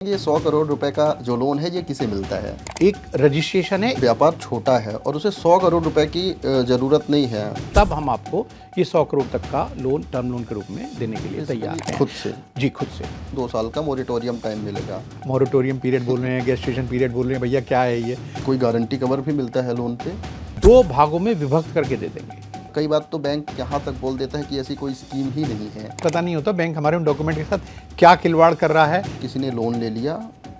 ये 100 करोड़ रुपए का जो लोन है ये किसे मिलता है? एक रजिस्ट्रेशन है, व्यापार छोटा है और उसे 100 करोड़ रुपए की ज़रूरत नहीं है। तब हम आपको ये 100 करोड़ तक का लोन टर्म लोन के रूप में देने के लिए इसके तैयार लिए हैं। खुद से जी, खुद से। 2 साल का मोरेटोरियम टाइम मिलेगा। मॉरेटोरियम पीरियड बोल रहे हैं, गेस्टेशन पीरियड बोल रहे हैं, भैया क्या है ये? कोई गारंटी कवर भी मिलता है लोन पे? 2 भागों में विभक्त करके दे देंगे। कई बार तो बैंक यहाँ तक बोल देता है कि ऐसी कोई स्कीम ही नहीं है। पता नहीं होता बैंक हमारे उन डॉक्यूमेंट के साथ क्या खिलवाड़ कर रहा है। किसी ने लोन ले लिया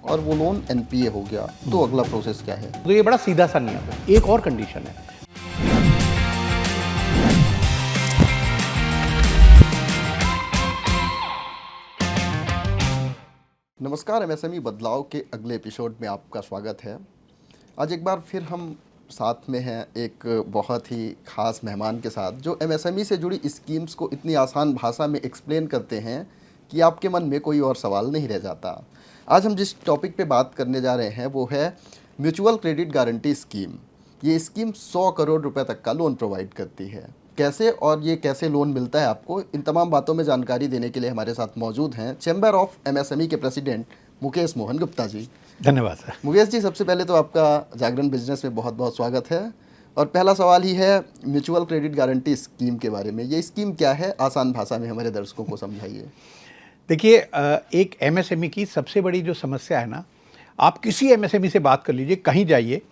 और वो लोन एनपीए हो गया, तो अगला प्रोसेस क्या है? तो ये बड़ा सीधा सा नियम है। एक और कंडीशन है। नमस्कार, एमएसएमई बदलाव के अगले एपिसोड में आपका स्वागत है। आज एक बार फिर हम साथ में हैं एक बहुत ही ख़ास मेहमान के साथ, जो एमएसएमई से जुड़ी स्कीम्स को इतनी आसान भाषा में एक्सप्लेन करते हैं कि आपके मन में कोई और सवाल नहीं रह जाता। आज हम जिस टॉपिक पे बात करने जा रहे हैं वो है म्यूचुअल क्रेडिट गारंटी स्कीम। ये स्कीम 100 करोड़ रुपए तक का लोन प्रोवाइड करती है। कैसे और ये कैसे लोन मिलता है आपको, इन तमाम बातों में जानकारी देने के लिए हमारे साथ मौजूद हैं चैम्बर ऑफ एमएसएमई के प्रेसिडेंट मुकेश मोहन गुप्ता जी। धन्यवाद सर। मुकेश जी, सबसे पहले तो आपका जागरण बिजनेस में बहुत बहुत स्वागत है। और पहला सवाल ही है म्यूचुअल क्रेडिट गारंटी स्कीम के बारे में। ये स्कीम क्या है, आसान भाषा में हमारे दर्शकों को समझाइए। देखिए, एक एमएसएमई की सबसे बड़ी जो समस्या है ना, आप किसी एमएसएमई से बात कर लीजिए, कहीं जाइए,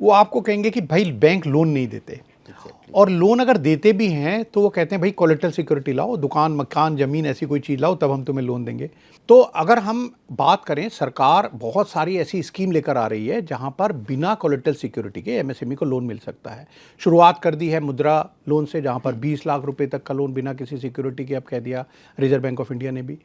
वो आपको कहेंगे कि भाई बैंक लोन नहीं देते। और लोन अगर देते भी हैं तो वो कहते हैं भाई कोलेटरल सिक्योरिटी लाओ, दुकान मकान ज़मीन ऐसी कोई चीज़ लाओ, तब हम तुम्हें लोन देंगे। तो अगर हम बात करें, सरकार बहुत सारी ऐसी स्कीम लेकर आ रही है जहां पर बिना कोलेटरल सिक्योरिटी के एमएसएमई को लोन मिल सकता है। शुरुआत कर दी है मुद्रा लोन से, जहां पर 20 लाख रुपए तक का लोन बिना किसी सिक्योरिटी के अब कह दिया रिजर्व बैंक ऑफ इंडिया ने भी।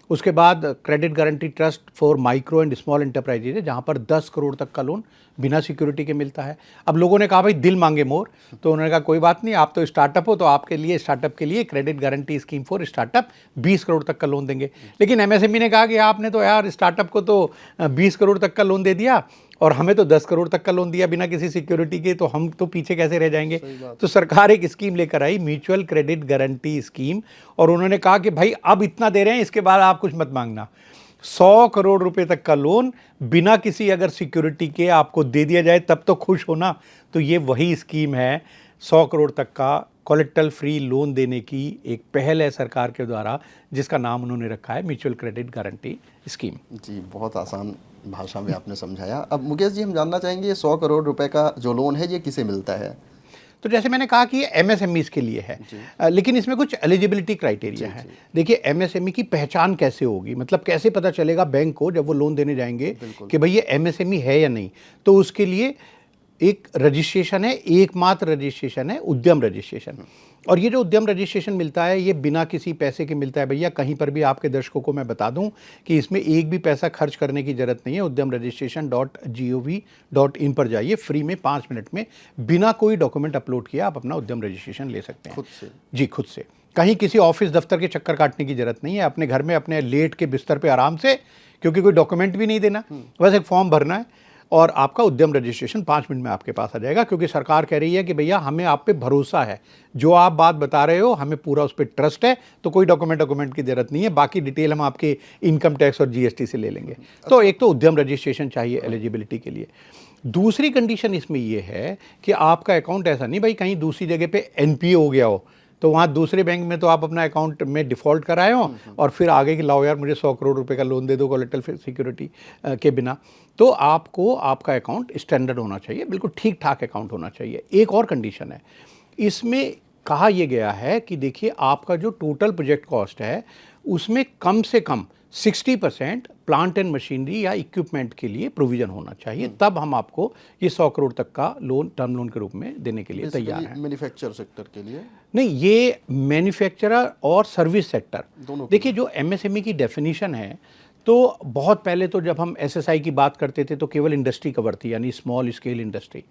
उसके बाद credit guarantee trust for micro and small enterprises है, जहां पर 10 करोड़ तक का लोन बिना सिक्योरिटी के मिलता है। अब लोगों ने कहा भाई दिल मांगे मोर, तो उन्होंने कहा कोई बात नहीं, आप तो स्टार्टअप हो, तो आपके लिए स्टार्टअप के लिए credit guarantee scheme for startup 20 crore तक का लोन देंगे। लेकिन एमएसएमई ने कहा कि आपने तो यार स्टार्टअप को तो 20 करोड़ तक का लोन दे दिया और हमें तो 10 करोड़ तक का लोन दिया बिना किसी सिक्योरिटी के, तो हम तो पीछे कैसे रह जाएंगे। तो सरकार एक स्कीम लेकर आई, म्यूचुअल क्रेडिट गारंटी स्कीम, और उन्होंने कहा कि भाई अब इतना दे रहे हैं, इसके बाद आप कुछ मत मांगना। 100 करोड़ रुपए तक का लोन बिना किसी अगर सिक्योरिटी के आपको दे दिया जाए तब तो खुश होना। तो ये वही स्कीम है, 100 करोड़ तक का कोलेटरल फ्री लोन देने की एक पहल है सरकार के द्वारा, जिसका नाम उन्होंने रखा है म्यूचुअल क्रेडिट गारंटी स्कीम। जी, बहुत आसान भाषा में आपने समझाया। अब मुकेश जी, हम जानना चाहेंगे 100 करोड़ रुपए का जो लोन है ये किसे मिलता है? तो जैसे मैंने कहा कि ये एमएसएमईज के लिए है, लेकिन इसमें कुछ एलिजिबिलिटी क्राइटेरिया है। देखिए, एमएसएमई की पहचान कैसे होगी, मतलब कैसे पता चलेगा बैंक को जब वो लोन देने जाएंगे कि भाई ये एमएसएमई है या नहीं। तो उसके लिए एक रजिस्ट्रेशन है, एकमात्र रजिस्ट्रेशन है उद्यम रजिस्ट्रेशन। और ये जो उद्यम रजिस्ट्रेशन मिलता है ये बिना किसी पैसे के मिलता है। भैया कहीं पर भी आपके दर्शकों को मैं बता दूं कि इसमें एक भी पैसा खर्च करने की जरूरत नहीं है। उद्यम रजिस्ट्रेशन .gov.in पर जाइए, फ्री में 5 मिनट में बिना कोई डॉक्यूमेंट अपलोड किया आप अपना उद्यम रजिस्ट्रेशन ले सकते हैं खुद से? जी, खुद से। कहीं किसी ऑफिस दफ्तर के चक्कर काटने की जरूरत नहीं है। अपने घर में अपने लेट के बिस्तर पे आराम से, क्योंकि कोई डॉक्यूमेंट भी नहीं देना, बस एक फॉर्म भरना है और आपका उद्यम रजिस्ट्रेशन 5 मिनट में आपके पास आ जाएगा। क्योंकि सरकार कह रही है कि भैया हमें आप पे भरोसा है, जो आप बात बता रहे हो हमें पूरा उस पर ट्रस्ट है, तो कोई डॉक्यूमेंट की जरूरत नहीं है। बाकी डिटेल हम आपके इनकम टैक्स और जीएसटी से ले लेंगे। तो एक तो उद्यम रजिस्ट्रेशन चाहिए एलिजिबिलिटी के लिए। दूसरी कंडीशन इसमें यह है कि आपका अकाउंट ऐसा नहीं भाई कहीं दूसरी जगह पे एनपीए हो गया हो, तो वहाँ दूसरे बैंक में तो आप अपना अकाउंट में डिफ़ॉल्ट कराए हो और फिर आगे कि लाओ यार मुझे 100 करोड़ रुपए का लोन दे दो कोलेटरल सिक्योरिटी के बिना। तो आपको आपका अकाउंट स्टैंडर्ड होना चाहिए, बिल्कुल ठीक ठाक अकाउंट होना चाहिए। एक और कंडीशन है इसमें, कहा यह गया है कि देखिए आपका जो टोटल प्रोजेक्ट कॉस्ट है उसमें कम से कम 60% प्लांट एंड मशीनरी या इक्विपमेंट के लिए प्रोविजन होना चाहिए, तब हम आपको ये 100 करोड़ तक का लोन टर्म लोन के रूप में देने के लिए तैयार हैं। मैन्युफैक्चर सेक्टर के लिए नहीं, ये मैन्युफैक्चरर और सर्विस सेक्टर दोनों। देखिए, जो एमएसएमई की डेफिनेशन है, तो बहुत पहले तो जब हम एसएसआई की बात करते थे तो केवल इंडस्ट्री कवर थी, यानी स्मॉल स्केल इंडस्ट्री।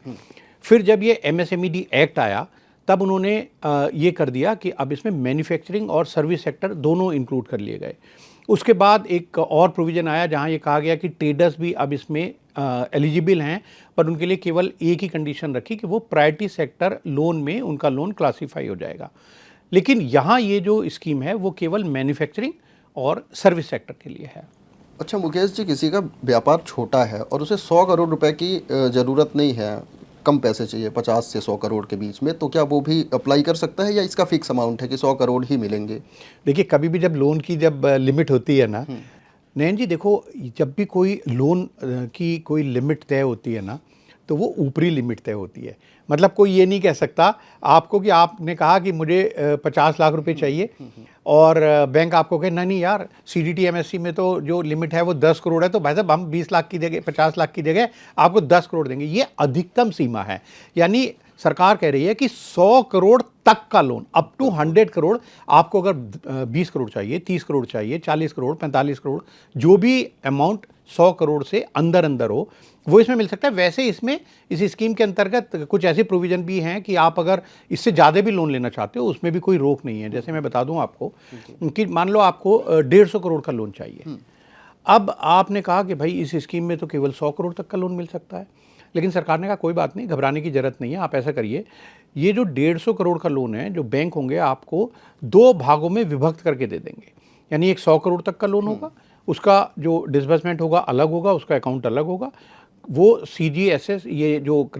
फिर जब ये एमएसएमईडी एक्ट आया तब उन्होंने ये कर दिया कि अब इसमें मैन्युफैक्चरिंग और सर्विस सेक्टर दोनों इंक्लूड कर लिए गए। उसके बाद एक और प्रोविज़न आया जहां ये कहा गया कि ट्रेडर्स भी अब इसमें एलिजिबल हैं, पर उनके लिए केवल एक ही कंडीशन रखी कि वो प्रायोरिटी सेक्टर लोन में उनका लोन क्लासीफाई हो जाएगा। लेकिन यहाँ ये जो स्कीम है वो केवल मैन्युफैक्चरिंग और सर्विस सेक्टर के लिए है। अच्छा मुकेश जी, किसी का व्यापार छोटा है और उसे 100 करोड़ रुपए की ज़रूरत नहीं है, कम पैसे चाहिए 50 से 100 करोड़ के बीच में, तो क्या वो भी अप्लाई कर सकता है या इसका फिक्स अमाउंट है कि 100 करोड़ ही मिलेंगे? देखिए, कभी भी जब लोन की जब लिमिट होती है ना, नयन जी देखो, जब भी कोई लोन की कोई लिमिट तय होती है ना, तो वो ऊपरी लिमिट तय होती है। मतलब कोई ये नहीं कह सकता आपको कि आपने कहा कि मुझे 50 लाख रुपए चाहिए और बैंक आपको कहे नहीं नहीं यार, सीडीटी एमएससी में तो जो लिमिट है वो 10 करोड़ है, तो भाई साहब हम 20 लाख की जगह 50 लाख की जगह आपको 10 करोड़ देंगे। ये अधिकतम सीमा है। यानी सरकार कह रही है कि 100 करोड़ तक का लोन, अप टू 100 करोड़, आपको अगर 20 करोड़ चाहिए, 30 करोड़ चाहिए, 40 करोड़, 45 करोड़, जो भी अमाउंट 100 करोड़ से अंदर अंदर हो, वो इसमें मिल सकता है। वैसे इसमें इस स्कीम के अंतर्गत कुछ ऐसे प्रोविजन भी हैं कि आप अगर इससे ज़्यादा भी लोन लेना चाहते हो, उसमें भी कोई रोक नहीं है। जैसे मैं बता दूं आपको कि मान लो आपको 150 करोड़ का लोन चाहिए। अब आपने कहा कि भाई इस स्कीम में तो केवल 100 करोड़ तक का लोन मिल सकता है, लेकिन सरकार ने कहा कोई बात नहीं, घबराने की जरूरत नहीं है, आप ऐसा करिए, ये जो 150 करोड़ का लोन है, जो बैंक होंगे आपको 2 भागों में विभक्त करके दे देंगे। यानी एक 100 करोड़ तक का लोन होगा, उसका जो डिसबर्समेंट होगा अलग होगा, उसका अकाउंट अलग होगा, वो सीजीएसएस, ये जो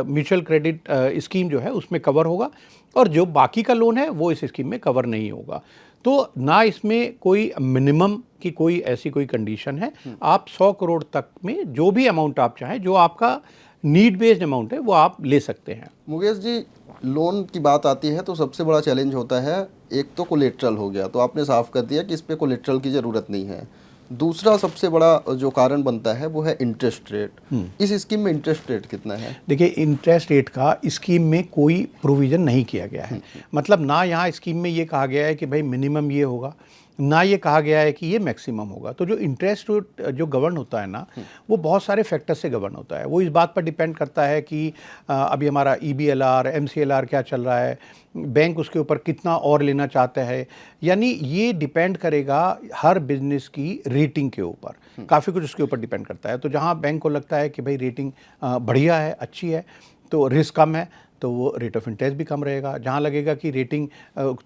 म्यूचुअल क्रेडिट स्कीम जो है उसमें कवर होगा, और जो बाकी का लोन है वो इस स्कीम में कवर नहीं होगा। तो ना इसमें कोई मिनिमम की कोई ऐसी कोई कंडीशन है, आप 100 करोड़ तक में जो भी अमाउंट आप चाहें, जो आपका नीड बेस्ड अमाउंट है, वो आप ले सकते हैं। मुकेश जी, लोन की बात आती है तो सबसे बड़ा चैलेंज होता है, एक तो कोलेट्रल हो गया, तो आपने साफ कर दिया कि इस पे कोलेट्रल की ज़रूरत नहीं है। दूसरा सबसे बड़ा जो कारण बनता है वो है इंटरेस्ट रेट। इस स्कीम में इंटरेस्ट रेट कितना है? देखिए, इंटरेस्ट रेट का स्कीम में कोई प्रोविज़न नहीं किया गया है। मतलब ना यहाँ स्कीम में ये कहा गया है कि भाई मिनिमम ये होगा, ना ये कहा गया है कि ये मैक्सिमम होगा। तो जो इंटरेस्ट रेट जो गवर्न होता है ना, वो बहुत सारे फैक्टर से गवर्न होता है। वो इस बात पर डिपेंड करता है कि अभी हमारा ईबीएलआर, एमसीएलआर क्या चल रहा है, बैंक उसके ऊपर कितना और लेना चाहता है। यानी ये डिपेंड करेगा हर बिजनेस की रेटिंग के ऊपर, काफ़ी कुछ उसके ऊपर डिपेंड करता है। तो जहाँ बैंक को लगता है कि भाई रेटिंग बढ़िया है, अच्छी है, तो रिस्क कम है, तो वो रेट ऑफ इंटरेस्ट भी कम रहेगा। जहाँ लगेगा कि रेटिंग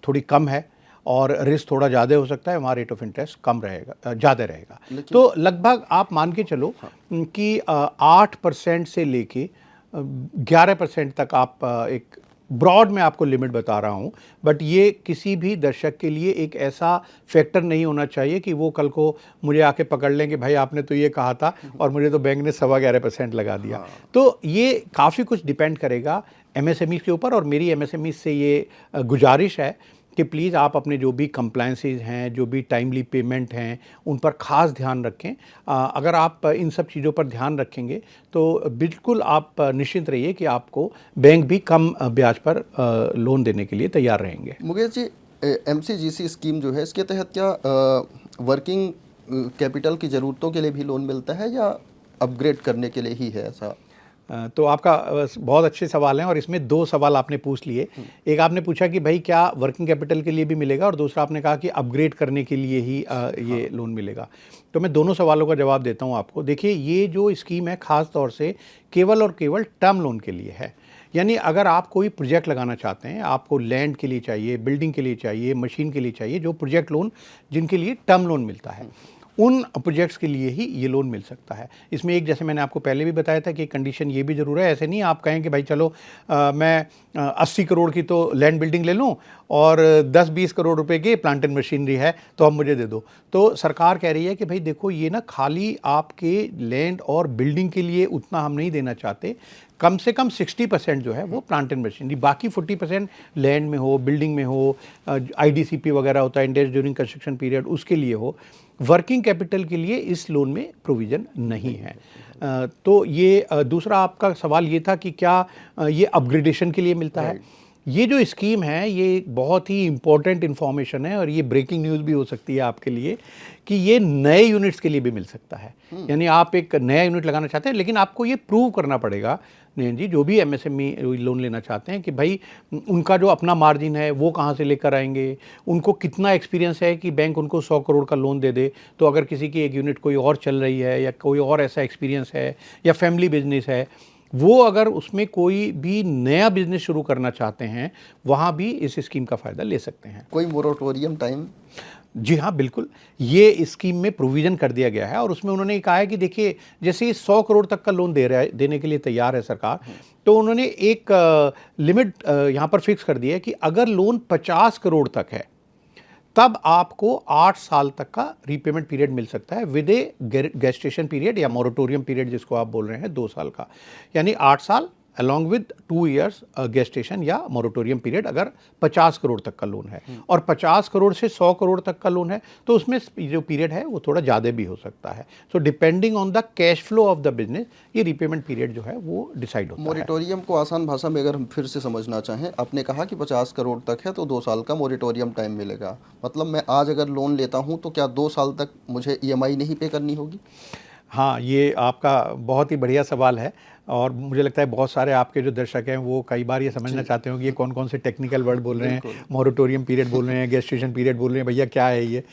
थोड़ी कम है और रिस्क थोड़ा ज़्यादा हो सकता है, वहाँ रेट ऑफ इंटरेस्ट कम रहेगा, ज़्यादा रहेगा। तो लगभग आप मान के चलो कि 8% से लेके 11% तक आप एक ब्रॉड में आपको लिमिट बता रहा हूँ, बट ये किसी भी दर्शक के लिए एक ऐसा फैक्टर नहीं होना चाहिए कि वो कल को मुझे आके पकड़ लेंगे, भाई आपने तो ये कहा था और मुझे तो बैंक ने 11.25% लगा दिया। तो ये काफ़ी कुछ डिपेंड करेगा एमएसएमई के ऊपर, और मेरी एमएसएमई से ये गुजारिश है कि प्लीज़ आप अपने जो भी कंप्लायंसेस हैं, जो भी टाइमली पेमेंट हैं, उन पर ख़ास ध्यान रखें। अगर आप इन सब चीज़ों पर ध्यान रखेंगे तो बिल्कुल आप निश्चिंत रहिए कि आपको बैंक भी कम ब्याज पर लोन देने के लिए तैयार रहेंगे। मुकेश जी, एमसीजीसी स्कीम जो है, इसके तहत क्या वर्किंग कैपिटल की ज़रूरतों के लिए भी लोन मिलता है या अपग्रेड करने के लिए ही है ऐसा? तो आपका बहुत अच्छे सवाल हैं, और इसमें 2 सवाल आपने पूछ लिए। एक आपने पूछा कि भाई क्या वर्किंग कैपिटल के लिए भी मिलेगा, और दूसरा आपने कहा कि अपग्रेड करने के लिए ही ये लोन मिलेगा। तो मैं दोनों सवालों का जवाब देता हूं आपको। देखिए, ये जो स्कीम है ख़ास तौर से केवल और केवल टर्म लोन के लिए है। यानी अगर आप कोई प्रोजेक्ट लगाना चाहते हैं, आपको लैंड के लिए चाहिए, बिल्डिंग के लिए चाहिए, मशीन के लिए चाहिए, जो प्रोजेक्ट लोन जिनके लिए टर्म लोन मिलता है, उन प्रोजेक्ट्स के लिए ही ये लोन मिल सकता है। इसमें एक, जैसे मैंने आपको पहले भी बताया था कि एक कंडीशन ये भी ज़रूर है। ऐसे नहीं आप कहें कि भाई चलो मैं 80 करोड़ की तो लैंड बिल्डिंग ले लूँ और 10-20 करोड़ रुपए की प्लांट एंड मशीनरी है तो आप मुझे दे दो। तो सरकार कह रही है कि भाई देखो, ये ना खाली आपके लैंड और बिल्डिंग के लिए उतना हम नहीं देना चाहते, कम से कम 60% जो है वो प्लांट एंड मशीनरी, बाकी 40% लैंड में हो, बिल्डिंग में हो, आईडीसीपी वगैरह होता है, इंटरेस्ट ड्यूरिंग कंस्ट्रक्शन पीरियड, उसके लिए हो। वर्किंग कैपिटल के लिए इस लोन में प्रोविज़न नहीं है। तो ये दूसरा आपका सवाल ये था कि क्या ये अपग्रेडेशन के लिए मिलता है। ये जो स्कीम है, ये एक बहुत ही इंपॉर्टेंट इन्फॉर्मेशन है, और ये ब्रेकिंग न्यूज़ भी हो सकती है आपके लिए कि ये नए यूनिट्स के लिए भी मिल सकता है। यानी आप एक नया यूनिट लगाना चाहते हैं, लेकिन आपको ये प्रूव करना पड़ेगा नयन जी, जो भी एमएसएमई लोन लेना चाहते हैं, कि भाई उनका जो अपना मार्जिन है वो कहाँ से लेकर आएंगे, उनको कितना एक्सपीरियंस है कि बैंक उनको 100 करोड़ का लोन दे दे। तो अगर किसी की एक यूनिट कोई और चल रही है, या कोई और ऐसा एक्सपीरियंस है, या फैमिली बिजनेस है, वो अगर उसमें कोई भी नया बिजनेस शुरू करना चाहते हैं, वहाँ भी इस स्कीम का फ़ायदा ले सकते हैं। कोई मोरेटोरियम टाइम? जी हाँ, बिल्कुल। ये स्कीम में प्रोविज़न कर दिया गया है और उसमें उन्होंने ये कहा है कि देखिए, जैसे ये 100 करोड़ तक का लोन देने के लिए तैयार है सरकार, तो उन्होंने एक लिमिट यहाँ पर फिक्स कर दी है कि अगर लोन 50 करोड़ तक है, तब आपको 8 साल तक का रीपेमेंट पीरियड मिल सकता है विद ए गेस्टेशन पीरियड या मोरेटोरियम पीरियड जिसको आप बोल रहे हैं 2 साल का। यानी 8 साल अलॉन्ग विद 2 इयर्स गेस्टेशन या मोरेटोरियम पीरियड अगर 50 करोड़ तक का लोन है। और 50 करोड़ से 100 करोड़ तक का लोन है तो उसमें जो पीरियड है वो थोड़ा ज़्यादा भी हो सकता है। So depending on the cash flow of the business ये रीपेमेंट पीरियड जो है वो डिसाइड होता है। मोरेटोरियम को आसान भाषा में अगर हम फिर से समझना चाहें, आपने कहा कि 50 करोड़ तक है तो 2 साल का मोरेटोरियम टाइम मिलेगा। मतलब मैं आज अगर लोन लेता हूं तो क्या 2 साल तक मुझे ईएमआई नहीं पे करनी होगी? हाँ, ये आपका बहुत ही बढ़िया सवाल है और मुझे लगता है बहुत सारे आपके जो दर्शक हैं वो कई बार ये समझना चाहते हो कि ये कौन-कौन से टेक्निकल वर्ड बोल रहे हैं, मोरेटोरियम पीरियड बोल रहे हैं, गेस्टेशन पीरियड बोल रहे हैं, भैया क्या है ये?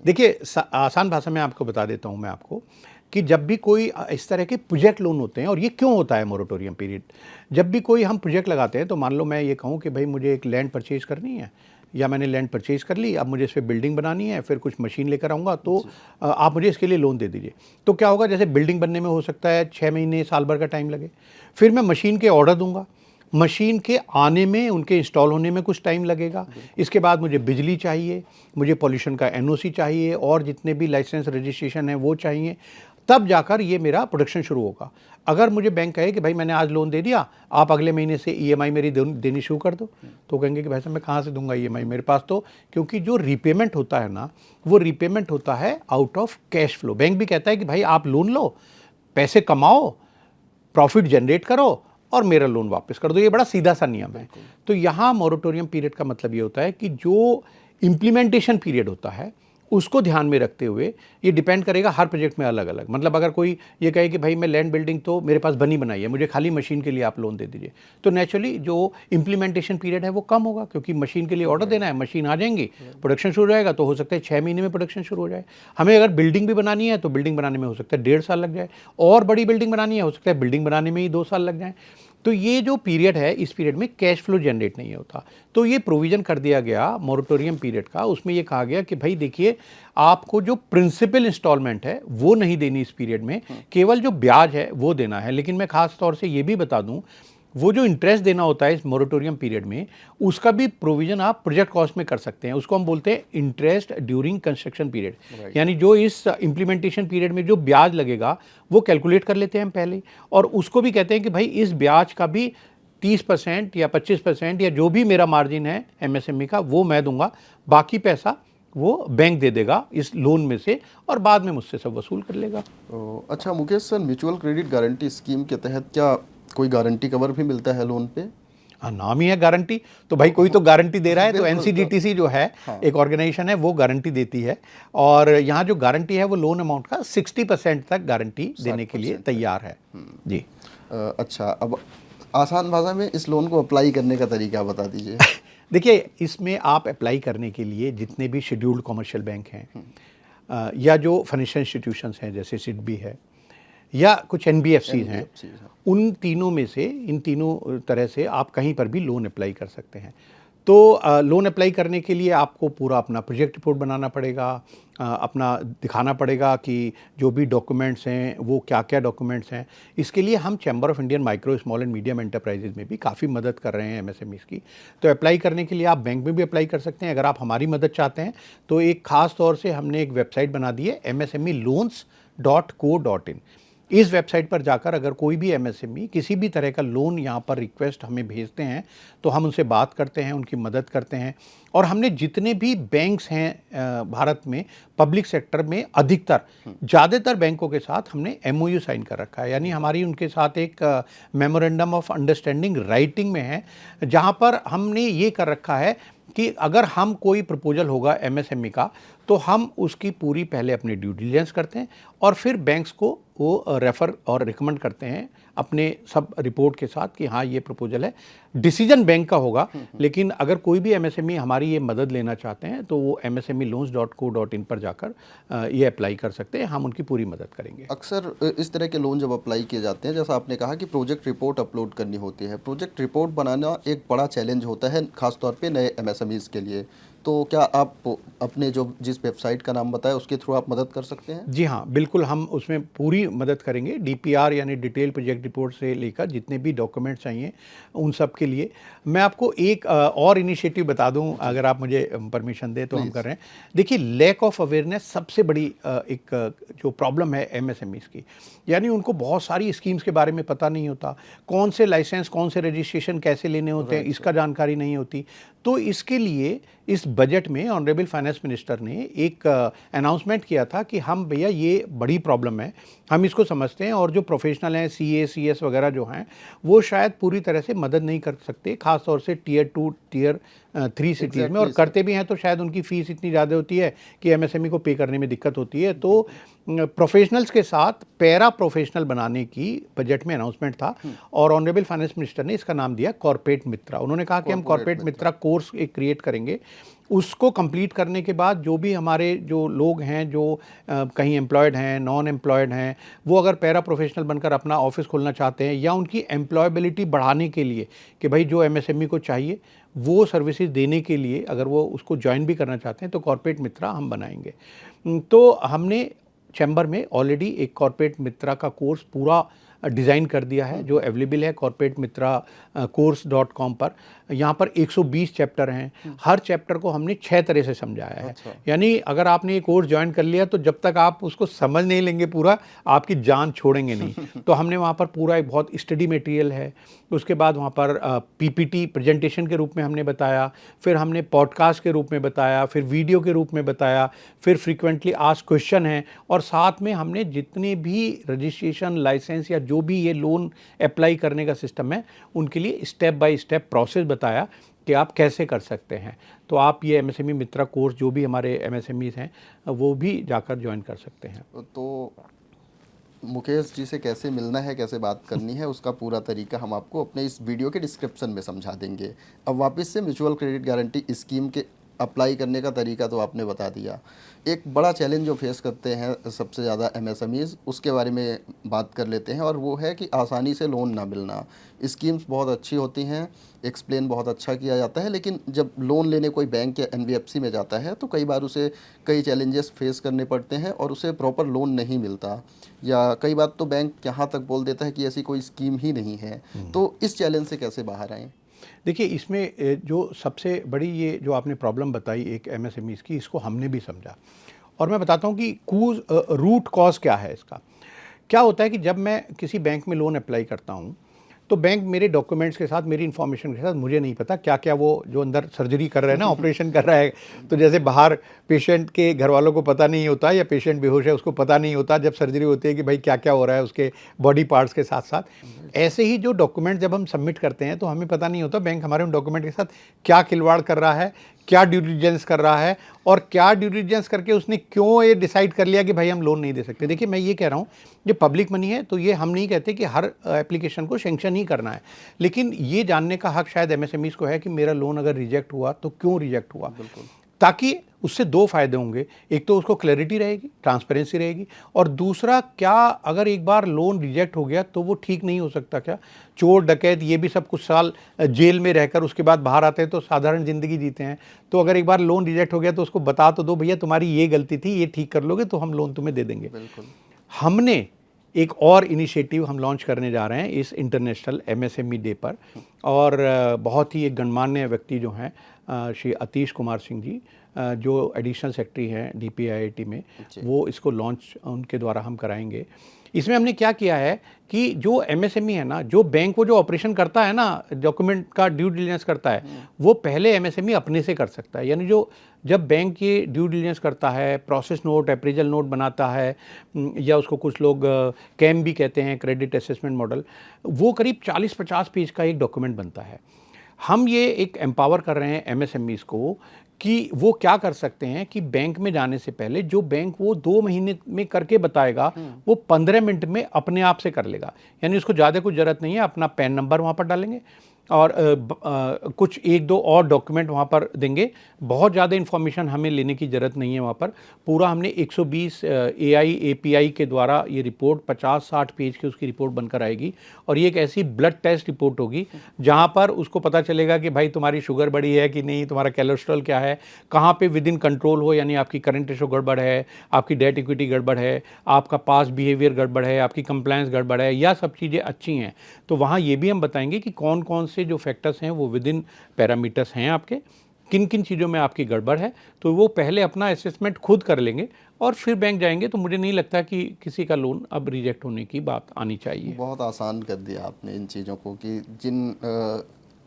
देखिए, आसान भाषा में आपको बता देता हूँ मैं आपको कि जब भी कोई इस तरह के प्रोजेक्ट लोन होते हैं और ये क्यों होता है मोरेटोरियम पीरियड? जब भी कोई हम प्रोजेक्ट लगाते हैं तो मान लो मैं ये कहूँ कि भाई मुझे एक लैंड परचेज़ करनी है या मैंने लैंड परचेज़ कर ली, अब मुझे इस पे बिल्डिंग बनानी है, फिर कुछ मशीन लेकर आऊँगा तो आप मुझे इसके लिए लोन दे दीजिए। तो क्या होगा, जैसे बिल्डिंग बनने में हो सकता है 6 महीने, साल भर का टाइम लगे। फिर मैं मशीन के ऑर्डर दूँगा, मशीन के आने में, उनके इंस्टॉल होने में कुछ टाइम लगेगा। इसके बाद मुझे बिजली चाहिए, मुझे पॉल्यूशन का एनओसी चाहिए और जितने भी लाइसेंस रजिस्ट्रेशन है वो चाहिए, तब जाकर ये मेरा प्रोडक्शन शुरू होगा। अगर मुझे बैंक कहे कि भाई मैंने आज लोन दे दिया, आप अगले महीने से ईएमआई मेरी देनी शुरू कर दो, तो कहेंगे कि भाई साहब मैं कहाँ से दूंगा ईएमआई, मेरे पास तो, क्योंकि जो रीपेमेंट होता है ना, वो रीपेमेंट होता है out of cash flow. Bank भी कहता है कि भाई आप लोन लो, पैसे कमाओ, प्रॉफिट जनरेट करो और मेरा लोन वापस कर दो। ये बड़ा सीधा सा नियम है। तो यहाँ मोरेटोरियम पीरियड का मतलब ये होता है कि जो इम्प्लीमेंटेशन पीरियड होता है उसको ध्यान में रखते हुए ये डिपेंड करेगा हर प्रोजेक्ट में अलग अलग। मतलब अगर कोई ये कहे कि भाई मैं लैंड बिल्डिंग तो मेरे पास बनी बनाई है, मुझे खाली मशीन के लिए आप लोन दे दीजिए, तो नेचुरली जो इम्प्लीमेंटेशन पीरियड है वो कम होगा, क्योंकि मशीन के लिए ऑर्डर देना है, मशीन आ जाएंगी, प्रोडक्शन शुरू हो जाएगा, तो हो सकता है 6 महीने में प्रोडक्शन शुरू हो जाए। हमें अगर बिल्डिंग भी बनानी है तो बिल्डिंग बनाने में हो सकता है 1.5 साल लग जाए, और बड़ी बिल्डिंग बनानी है हो सकता है बिल्डिंग बनाने में ही 2 साल लग जाए। तो ये जो पीरियड है, इस पीरियड में कैश फ्लो जनरेट नहीं होता। तो ये प्रोविज़न कर दिया गया मोरेटोरियम पीरियड का, उसमें ये कहा गया कि भाई देखिए, आपको जो प्रिंसिपल इंस्टॉलमेंट है वो नहीं देनी इस पीरियड में, केवल जो ब्याज है वो देना है। लेकिन मैं खास तौर से ये भी बता दूं, वो जो इंटरेस्ट देना होता है इस मोरेटोरियम पीरियड में, उसका भी प्रोविज़न आप प्रोजेक्ट कॉस्ट में कर सकते हैं। उसको हम बोलते हैं इंटरेस्ट ड्यूरिंग कंस्ट्रक्शन पीरियड। यानी जो इस इम्प्लीमेंटेशन पीरियड में जो ब्याज लगेगा वो कैलकुलेट कर लेते हैं हम पहले, और उसको भी कहते हैं कि भाई इस ब्याज का भी 30% या 25% या जो भी मेरा मार्जिन है एमएसएमई का वो मैं दूंगा, बाकी पैसा वो बैंक दे देगा इस लोन में से और बाद में मुझसे सब वसूल कर लेगा। अच्छा Mukesh sir, mutual credit guarantee scheme के तहत क्या कोई गारंटी कवर भी मिलता है लोन पे? हाँ, नाम ही है गारंटी, तो भाई कोई तो गारंटी दे रहा है। तो एनसीडीटीसी जो है एक ऑर्गेनाइजेशन है वो गारंटी देती है, और यहाँ जो गारंटी है वो लोन अमाउंट का 60% तक गारंटी देने के लिए तैयार है जी। अच्छा, अब आसान भाषा में इस लोन को अप्लाई करने का तरीका बता दीजिए। देखिए, इसमें आप अप्लाई करने के लिए जितने भी शेड्यूल्ड कमर्शियल बैंक हैं या जो फाइनेंशियल इंस्टीट्यूशंस हैं जैसे सिडबी है या कुछ एनबीएफसीज हैं, उन तीनों में से, इन तीनों तरह से आप कहीं पर भी लोन अप्लाई कर सकते हैं। तो लोन अप्लाई करने के लिए आपको पूरा अपना प्रोजेक्ट रिपोर्ट बनाना पड़ेगा, अपना दिखाना पड़ेगा कि जो भी डॉक्यूमेंट्स हैं वो क्या क्या डॉक्यूमेंट्स हैं। इसके लिए हम chamber of Indian micro small and medium enterprises में भी काफ़ी मदद कर रहे हैं एमएसएमईज़ की। तो अप्लाई करने के लिए आप बैंक में भी अप्लाई कर सकते हैं। अगर आप हमारी मदद चाहते हैं तो एक ख़ास तौर से हमने एक वेबसाइट बना दी है msmeloans.co.in। इस वेबसाइट पर जाकर अगर कोई भी एमएसएमई किसी भी तरह का लोन यहाँ पर रिक्वेस्ट हमें भेजते हैं तो हम उनसे बात करते हैं, उनकी मदद करते हैं। और हमने जितने भी बैंक्स हैं भारत में पब्लिक सेक्टर में, अधिकतर ज़्यादातर बैंकों के साथ हमने एमओयू साइन कर रखा है। यानी हमारी उनके साथ एक मेमोरेंडम ऑफ अंडरस्टैंडिंग राइटिंग में है, जहाँ पर हमने ये कर रखा है कि अगर हम कोई प्रपोजल होगा एमएसएमई का तो हम उसकी पूरी पहले अपनी ड्यू डिलिजेंस करते हैं और फिर बैंक्स को वो रेफ़र और रिकमेंड करते हैं अपने सब रिपोर्ट के साथ कि हाँ ये प्रपोजल है। डिसीजन बैंक का होगा, लेकिन अगर कोई भी एमएसएमई हमारी ये मदद लेना चाहते हैं तो वो msmeloans.co.in पर जाकर ये अप्लाई कर सकते हैं, हम उनकी पूरी मदद करेंगे। अक्सर इस तरह के लोन जब अप्लाई किए जाते हैं, जैसा आपने कहा कि प्रोजेक्ट रिपोर्ट अपलोड करनी होती है, प्रोजेक्ट रिपोर्ट बनाना एक बड़ा चैलेंज होता है खासतौर पे नए एमएसएमईज़ के लिए। तो क्या आप अपने जो जिस वेबसाइट का नाम बताया उसके थ्रू आप मदद कर सकते हैं? जी हाँ, बिल्कुल हम उसमें पूरी मदद करेंगे। डीपीआर यानी डिटेल प्रोजेक्ट रिपोर्ट से लेकर जितने भी डॉक्यूमेंट चाहिए उन सब के लिए। मैं आपको एक और इनिशिएटिव बता दूं, अगर आप मुझे परमिशन दें तो हम कर प्लीज़। रहे हैं। देखिए, लैक ऑफ अवेयरनेस सबसे बड़ी एक जो प्रॉब्लम है एमएसएमईज़ की। यानी उनको बहुत सारी स्कीम्स के बारे में पता नहीं होता, कौन से लाइसेंस, कौन से रजिस्ट्रेशन कैसे लेने होते हैं, राइट इसका सर। जानकारी नहीं होती। तो इसके लिए इस बजट में ऑनरेबल फाइनेंस मिनिस्टर ने एक अनाउंसमेंट किया था कि हम भैया ये बड़ी प्रॉब्लम है, हम इसको समझते हैं और जो प्रोफेशनल हैं सीए, सीएस वगैरह जो हैं, वो शायद पूरी तरह से मदद नहीं कर सकते, खास तौर से टियर 2, टियर 3 सिटीज़ में, और एग्ज़ैक्टली सर। करते भी हैं तो शायद उनकी फ़ीस इतनी ज़्यादा होती है कि एमएसएमई को पे करने में दिक्कत होती है। तो प्रोफेशनल्स के साथ पैरा प्रोफेशनल बनाने की बजट में अनाउंसमेंट था और ऑनरेबल फाइनेंस मिनिस्टर ने इसका नाम दिया कॉर्पोरेट मित्रा। उन्होंने कहा कि हम कॉर्पोरेट कॉर्पोरेट मित्रा। मित्रा कोर्स एक क्रिएट करेंगे। उसको कंप्लीट करने के बाद जो भी हमारे जो लोग हैं जो कहीं एम्प्लॉयड हैं, नॉन एम्प्लॉयड हैं, वो अगर पैरा प्रोफेशनल बनकर अपना ऑफिस खोलना चाहते हैं या उनकी एम्प्लॉयबिलिटी बढ़ाने के लिए कि भाई जो एमएसएमई को चाहिए वो सर्विसेज देने के लिए अगर वो उसको ज्वाइन भी करना चाहते हैं तो कॉर्पोरेट मित्रा हम बनाएंगे। तो हमने चैम्बर में ऑलरेडी एक कॉर्पोरेट मित्रा का कोर्स पूरा डिज़ाइन कर दिया है जो अवेलेबल है कॉर्पोरेट मित्रा course.com पर। यहाँ पर 120 चैप्टर हैं, हर चैप्टर को हमने 6 तरह से समझाया है। अच्छा। यानी अगर आपने ये कोर्स ज्वाइन कर लिया तो जब तक आप उसको समझ नहीं लेंगे पूरा, आपकी जान छोड़ेंगे नहीं। तो हमने वहाँ पर पूरा एक बहुत स्टडी मटेरियल है, उसके बाद वहाँ पर पीपीटी प्रेजेंटेशन के रूप में हमने बताया, फिर हमने पॉडकास्ट के रूप में बताया, फिर वीडियो के रूप में बताया, फिर फ्रीक्वेंटली आस्क्ड क्वेश्चन है, और साथ में हमने जितने भी रजिस्ट्रेशन, लाइसेंस या जो भी ये लोन अप्लाई करने का सिस्टम है उनके लिए स्टेप बाय स्टेप प्रोसेस बताया कि आप कैसे कर सकते हैं। तो आप ये एमएसएमई मित्रा कोर्स जो भी हमारे एमएसएमईज हैं वो भी जाकर ज्वाइन कर सकते हैं। तो मुकेश जी से कैसे मिलना है, कैसे बात करनी है, उसका पूरा तरीका हम आपको अपने इस वीडियो के डिस्क्रिप्शन में समझा देंगे। अब वापस से म्यूचुअल क्रेडिट गारंटी स्कीम के अप्लाई करने का तरीका तो आपने बता दिया। एक बड़ा चैलेंज जो फेस करते हैं सबसे ज़्यादा एमएसएमईज़, उसके बारे में बात कर लेते हैं, और वो है कि आसानी से लोन ना मिलना। स्कीम्स बहुत अच्छी होती हैं, एक्सप्लेन बहुत अच्छा किया जाता है, लेकिन जब लोन लेने कोई बैंक या एनबीएफसी में जाता है तो कई बार उसे कई चैलेंजेस फेस करने पड़ते हैं और उसे प्रॉपर लोन नहीं मिलता, या कई बार तो बैंक यहाँ तक बोल देता है कि ऐसी कोई स्कीम ही नहीं है। तो इस चैलेंज से कैसे बाहर आएँ? देखिए, इसमें जो सबसे बड़ी ये जो आपने प्रॉब्लम बताई एक एमएसएमईज़ की, इसको हमने भी समझा और मैं बताता हूँ कि रूट कॉज़ क्या है इसका। क्या होता है कि जब मैं किसी बैंक में लोन अप्लाई करता हूँ तो बैंक मेरे डॉक्यूमेंट्स के साथ, मेरी इन्फॉर्मेशन के साथ, मुझे नहीं पता क्या क्या वो जो अंदर सर्जरी कर रहा है ना, ऑपरेशन कर रहा है, तो जैसे बाहर पेशेंट के घर वालों को पता नहीं होता या पेशेंट बेहोश है उसको पता नहीं होता जब सर्जरी होती है कि भाई क्या क्या हो रहा है उसके बॉडी पार्ट्स के साथ साथ, ऐसे ही जो डॉक्यूमेंट जब हम सबमिट करते हैं तो हमें पता नहीं होता बैंक हमारे उन डॉक्यूमेंट के साथ क्या खिलवाड़ कर रहा है, क्या ड्यू डिलिजेंस कर रहा है, और क्या ड्यू डिलिजेंस करके उसने क्यों ये डिसाइड कर लिया कि भाई हम लोन नहीं दे सकते। देखिए, मैं ये कह रहा हूँ, ये पब्लिक मनी है तो ये हम नहीं कहते कि हर एप्लीकेशन को सेंक्शन ही करना है, लेकिन ये जानने का हक शायद एमएसएमईज़ को है कि मेरा लोन अगर रिजेक्ट हुआ तो क्यों रिजेक्ट हुआ। बिल्कुल। ताकि उससे दो फायदे होंगे, एक तो उसको क्लैरिटी रहेगी, ट्रांसपेरेंसी रहेगी, और दूसरा, क्या अगर एक बार लोन रिजेक्ट हो गया तो वो ठीक नहीं हो सकता क्या? चोर डकैत ये भी सब कुछ साल जेल में रहकर उसके बाद बाहर आते हैं तो साधारण ज़िंदगी जीते हैं, तो अगर एक बार लोन रिजेक्ट हो गया तो उसको बता तो दो, भैया तुम्हारी ये गलती थी, ये ठीक कर लोगे तो हम लोन तुम्हें दे देंगे। बिल्कुल। हमने एक और इनिशिएटिव हम लॉन्च करने जा रहे हैं इस इंटरनेशनल एमएसएमई डे पर, और बहुत ही एक गणमान्य व्यक्ति जो हैं श्री अतीश कुमार सिंह जी, जो एडिशनल सेक्रेटरी हैं डीपीआईआईटी में, जी। वो इसको लॉन्च उनके द्वारा हम कराएंगे। इसमें हमने क्या किया है कि जो एमएसएमई है ना, जो बैंक वो जो ऑपरेशन करता है ना, डॉक्यूमेंट का ड्यू डिलिजेंस करता है, वो पहले एमएसएमई अपने से कर सकता है। यानी जो जब बैंक ये ड्यू डिलिजेंस करता है, प्रोसेस नोट, अप्रेजल नोट बनाता है, या उसको कुछ लोग कैम भी कहते हैं, क्रेडिट असेसमेंट मॉडल, वो करीब 40-50 पेज का एक डॉक्यूमेंट बनता है। हम ये एक एम्पावर कर रहे हैं एमएसएमईज़ को कि वो क्या कर सकते हैं कि बैंक में जाने से पहले जो बैंक वो 2 महीने में करके बताएगा, वो 15 मिनट में अपने आप से कर लेगा। यानी उसको ज़्यादा कुछ ज़रूरत नहीं है, अपना पैन नंबर वहाँ पर डालेंगे, और कुछ एक दो और डॉक्यूमेंट वहाँ पर देंगे। बहुत ज़्यादा इन्फॉर्मेशन हमें लेने की ज़रूरत नहीं है वहाँ पर। पूरा हमने 120 AI API के द्वारा ये रिपोर्ट 50-60 पेज की उसकी रिपोर्ट बनकर आएगी, और ये एक ऐसी ब्लड टेस्ट रिपोर्ट होगी जहाँ पर उसको पता चलेगा कि भाई तुम्हारी शुगर बढ़ी है कि नहीं, तुम्हारा कोलेस्ट्रॉल क्या है, कहाँ पे विद इन कंट्रोल हो, यानी आपकी करंट रेशो गड़बड़ है, आपकी डेट इक्विटी गड़बड़ है, आपका पास बिहेवियर गड़बड़ है, आपकी कंप्लायंस गड़बड़ है, या सब चीज़ें अच्छी हैं। तो वहाँ ये भी हम बताएंगे कि कौन कौन से जो फैक्टर्स हैं वो विद इन पैरामीटर्स हैं आपके, किन किन चीज़ों में आपकी गड़बड़ है। तो वो पहले अपना असेसमेंट खुद कर लेंगे और फिर बैंक जाएंगे। तो मुझे नहीं लगता कि किसी का लोन अब रिजेक्ट होने की बात आनी चाहिए। बहुत आसान कर दिया आपने इन चीज़ों को कि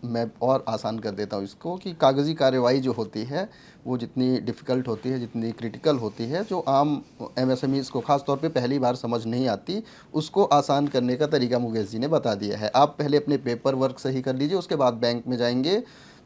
मैं और आसान कर देता हूँ इसको कि कागज़ी कार्यवाही जो होती है वो जितनी डिफ़िकल्ट होती है, जितनी क्रिटिकल होती है, जो आम एमएसएमईज़ को ख़ास तौर पे पहली बार समझ नहीं आती, उसको आसान करने का तरीका मुकेश जी ने बता दिया है। आप पहले अपने पेपर वर्क सही कर लीजिए, उसके बाद बैंक में जाएंगे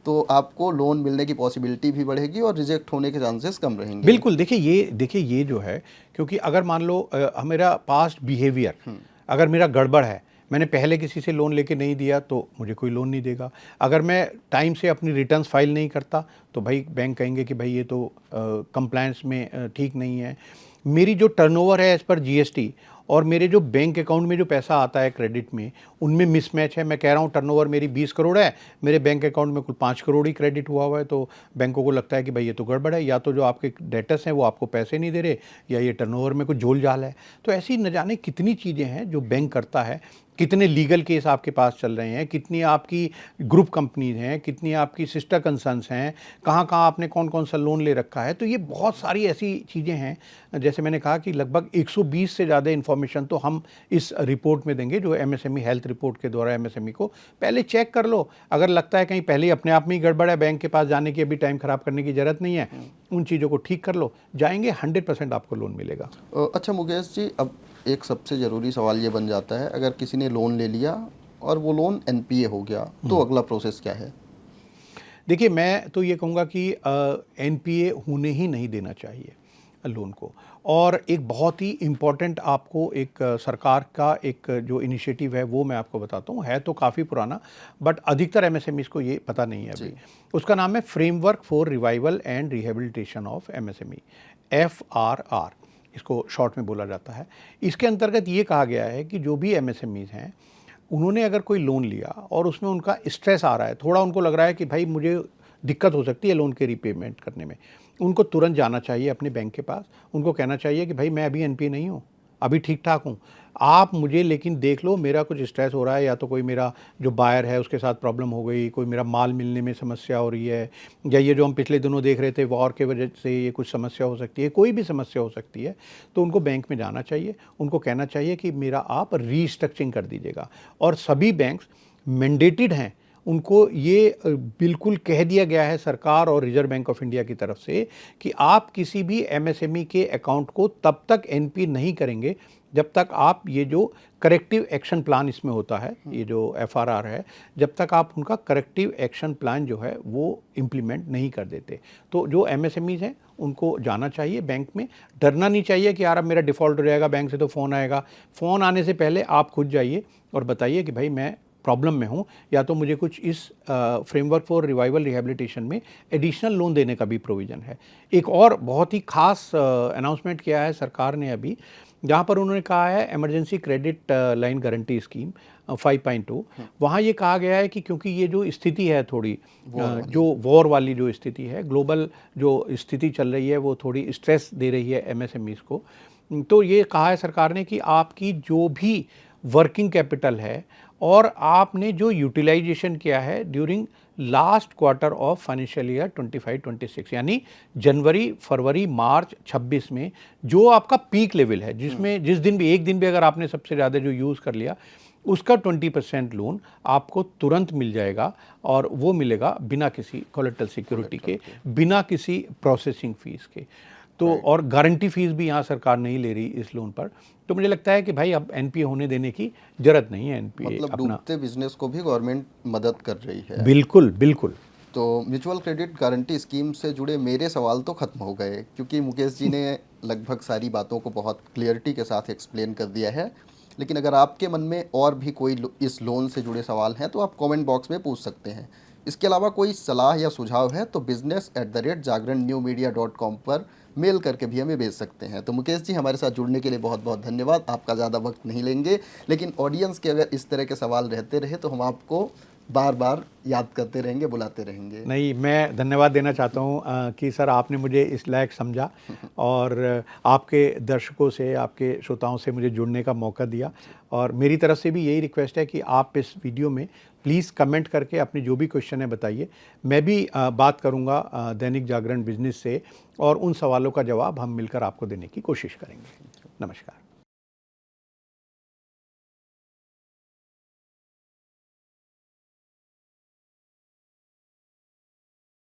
तो आपको लोन मिलने की पॉसिबिलिटी भी बढ़ेगी और रिजेक्ट होने के चांसेस कम रहेंगे। बिल्कुल, देखिए ये जो है, क्योंकि अगर मान लो मेरा पास्ट बिहेवियर अगर मेरा गड़बड़ है, मैंने पहले किसी से लोन लेके नहीं दिया तो मुझे कोई लोन नहीं देगा। अगर मैं टाइम से अपनी रिटर्न्स फाइल नहीं करता तो भाई बैंक कहेंगे कि भाई ये तो कंप्लायंस में ठीक नहीं है। मेरी जो टर्नओवर है एज़ पर जीएसटी और मेरे जो बैंक अकाउंट में जो पैसा आता है क्रेडिट में, उनमें मिसमैच है। मैं कह रहा हूँ टर्नओवर मेरी 20 करोड़ है, मेरे बैंक अकाउंट में कुल 5 करोड़ ही क्रेडिट हुआ हुआ है, तो बैंकों को लगता है कि भाई ये तो गड़बड़ है, या तो जो आपके डेटर्स हैं वो आपको पैसे नहीं दे रहे, या ये टर्नओवर में कुछ झोल झाल है। तो ऐसी न जाने कितनी चीज़ें हैं जो बैंक करता है। कितने लीगल केस आपके पास चल रहे हैं, कितनी आपकी ग्रुप कंपनीज हैं, कितनी आपकी सिस्टर कंसर्न्स हैं, कहाँ कहाँ आपने कौन कौन सा लोन ले रखा है। तो ये बहुत सारी ऐसी चीज़ें हैं, जैसे मैंने कहा कि लगभग 120 से ज़्यादा इन्फॉर्मेशन तो हम इस रिपोर्ट में देंगे, जो एमएसएमई हेल्थ रिपोर्ट के द्वारा एमएसएमई को पहले चेक कर लो। अगर लगता है कहीं पहले अपने आप में ही गड़बड़ है, बैंक के पास जाने की अभी टाइम ख़राब करने की ज़रूरत नहीं है, उन चीज़ों को ठीक कर लो, जाएंगे 100% आपको लोन मिलेगा। अच्छा मुकेश जी, अब एक सबसे ज़रूरी सवाल ये बन जाता है, अगर किसी ने लोन ले लिया और वो लोन एनपीए हो गया तो अगला प्रोसेस क्या है? देखिए, मैं तो ये कहूँगा कि एनपीए होने ही नहीं देना चाहिए लोन को। और एक बहुत ही इम्पॉर्टेंट आपको एक सरकार का एक जो इनिशिएटिव है वो मैं आपको बताता हूँ, है तो काफ़ी पुराना, बट अधिकतर एमएसएमईज़ को ये पता नहीं है अभी। उसका नाम है framework for revival and rehabilitation of MSME, FRR इसको शॉर्ट में बोला जाता है। इसके अंतर्गत ये कहा गया है कि जो भी एमएसएमईज़ हैं, उन्होंने अगर कोई लोन लिया और उसमें उनका स्ट्रेस आ रहा है, थोड़ा उनको लग रहा है कि भाई मुझे दिक्कत हो सकती है लोन के रीपेमेंट करने में, उनको तुरंत जाना चाहिए अपने बैंक के पास। उनको कहना चाहिए कि भाई मैं अभी एनपीए नहीं हूँ, अभी ठीक ठाक हूँ, आप मुझे लेकिन देख लो, मेरा कुछ स्ट्रेस हो रहा है, या तो कोई मेरा जो बायर है उसके साथ प्रॉब्लम हो गई, कोई मेरा माल मिलने में समस्या हो रही है, या ये जो हम पिछले दिनों देख रहे थे वॉर के वजह से ये कुछ समस्या हो सकती है, कोई भी समस्या हो सकती है, तो उनको बैंक में जाना चाहिए। उनको कहना चाहिए कि मेरा आप रीस्ट्रक्चरिंग कर दीजिएगा। और सभी बैंक्स मैंडेटेड हैं, उनको ये बिल्कुल कह दिया गया है सरकार और रिजर्व बैंक ऑफ इंडिया की तरफ से कि आप किसी भी एमएसएमई के अकाउंट को तब तक एनपी नहीं करेंगे जब तक आप ये जो करेक्टिव एक्शन प्लान इसमें होता है, ये जो एफआरआर है, जब तक आप उनका करेक्टिव एक्शन प्लान जो है वो इम्प्लीमेंट नहीं कर देते। तो जो एमएसएमईज हैं उनको जाना चाहिए बैंक में। डरना नहीं चाहिए कि यार अब मेरा डिफ़ॉल्ट हो जाएगा, बैंक से तो फ़ोन आएगा। फ़ोन आने से पहले आप खुद जाइए और बताइए कि भाई मैं प्रॉब्लम में हूँ, या तो मुझे कुछ इस फ्रेमवर्क फॉर रिवाइवल रिहेबिलिटेशन में एडिशनल लोन देने का भी प्रोविज़न है। एक और बहुत ही खास अनाउंसमेंट किया है सरकार ने अभी, जहाँ पर उन्होंने कहा है emergency credit line guarantee scheme 5.2। वहाँ ये कहा गया है कि क्योंकि ये जो स्थिति है थोड़ी जो वॉर वाली जो स्थिति है, ग्लोबल जो स्थिति चल रही है, वो थोड़ी स्ट्रेस दे रही है एमएसएमईज़ को। तो ये कहा है सरकार ने कि आपकी जो भी वर्किंग कैपिटल है और आपने जो यूटिलाइजेशन किया है during last quarter of financial year 25-26, यानी जनवरी, फरवरी, मार्च 26 में जो आपका पीक लेवल है, जिसमें जिस दिन भी एक दिन भी अगर आपने सबसे ज़्यादा जो यूज़ कर लिया, उसका 20% लोन आपको तुरंत मिल जाएगा। और वो मिलेगा बिना किसी कोलेटरल सिक्योरिटी के, बिना किसी प्रोसेसिंग फीस के। तो और गारंटी फीस भी यहाँ सरकार नहीं ले रही इस लोन पर। तो मुझे लगता है कि भाई अब एनपीए होने देने की जरूरत नहीं है। एनपीए मतलब अपना डूबते बिजनेस को भी गवर्नमेंट मदद कर रही है। बिल्कुल बिल्कुल। तो म्यूचुअल क्रेडिट गारंटी स्कीम से जुड़े मेरे सवाल तो ख़त्म हो गए, क्योंकि मुकेश जी ने लगभग सारी बातों को बहुत क्लियरिटी के साथ एक्सप्लेन कर दिया है। लेकिन अगर आपके मन में और भी कोई इस लोन से जुड़े सवाल हैं तो आप कमेंट बॉक्स में पूछ सकते हैं। इसके अलावा कोई सलाह या सुझाव है तो business@jagrannew media.com पर मेल करके भी हमें भेज सकते हैं। तो मुकेश जी, हमारे साथ जुड़ने के लिए बहुत बहुत धन्यवाद। आपका ज़्यादा वक्त नहीं लेंगे, लेकिन ऑडियंस के अगर इस तरह के सवाल रहते रहे तो हम आपको बार बार याद करते रहेंगे, बुलाते रहेंगे। नहीं, मैं धन्यवाद देना चाहता हूँ कि सर आपने मुझे इस लायक समझा और आपके दर्शकों से, आपके श्रोताओं से मुझे जुड़ने का मौका दिया। और मेरी तरफ से भी यही रिक्वेस्ट है कि आप इस वीडियो में प्लीज़ कमेंट करके अपने जो भी क्वेश्चन है बताइए। मैं भी बात करूँगा दैनिक जागरण बिजनेस से और उन सवालों का जवाब हम मिलकर आपको देने की कोशिश करेंगे। नमस्कार।